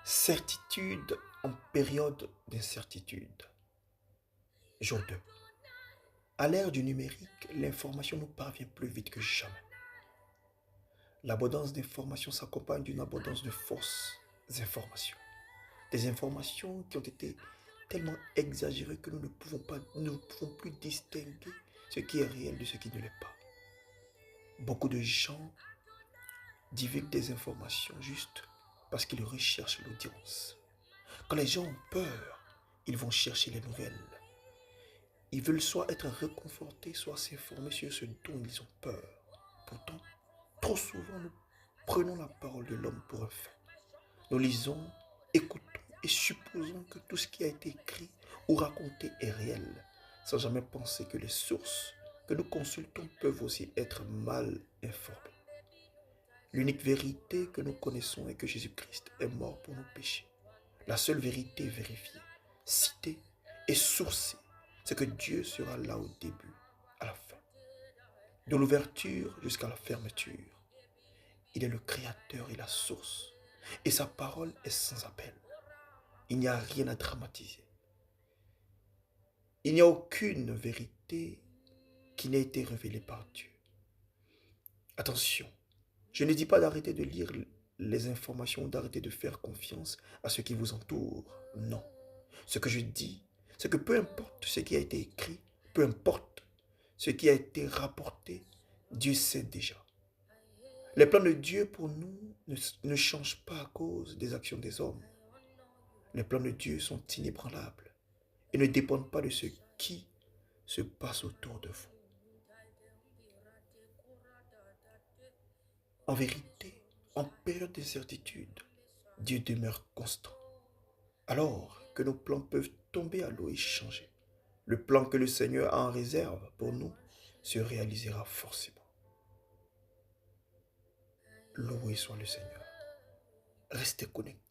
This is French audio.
Certitude en période d'incertitude. Jour 2. À l'ère du numérique, l'information nous parvient plus vite que jamais. L'abondance d'informations s'accompagne d'une abondance de fausses informations. Des informations qui ont été tellement exagérées que nous ne pouvons plus distinguer ce qui est réel de ce qui ne l'est pas. Beaucoup de gens divulguent des informations juste parce qu'ils recherchent l'audience. Quand les gens ont peur, ils vont chercher les nouvelles. Ils veulent soit être réconfortés, soit s'informer sur ce dont ils ont peur. Pourtant, trop souvent, nous prenons la parole de l'homme pour un fait. Nous lisons, écoutons et supposons que tout ce qui a été écrit ou raconté est réel, sans jamais penser que les sources que nous consultons peuvent aussi être mal informées. L'unique vérité que nous connaissons est que Jésus-Christ est mort pour nos péchés. La seule vérité vérifiée, citée et sourcée, c'est que Dieu sera là au début, à la fin. De l'ouverture jusqu'à la fermeture, il est le créateur et la source. Et sa parole est sans appel. Il n'y a rien à dramatiser. Il n'y a aucune vérité qui n'ait été révélée par Dieu. Attention, je ne dis pas d'arrêter de lire les informations, d'arrêter de faire confiance à ce qui vous entoure. Non. Ce que je dis, c'est que peu importe ce qui a été écrit, peu importe ce qui a été rapporté, Dieu sait déjà. Les plans de Dieu pour nous ne changent pas à cause des actions des hommes. Les plans de Dieu sont inébranlables et ne dépendent pas de ce qui se passe autour de vous. En vérité, en période d'incertitude, Dieu demeure constant. Alors que nos plans peuvent tomber à l'eau et changer, le plan que le Seigneur a en réserve pour nous se réalisera forcément. Loué soit le Seigneur. Restez connectés.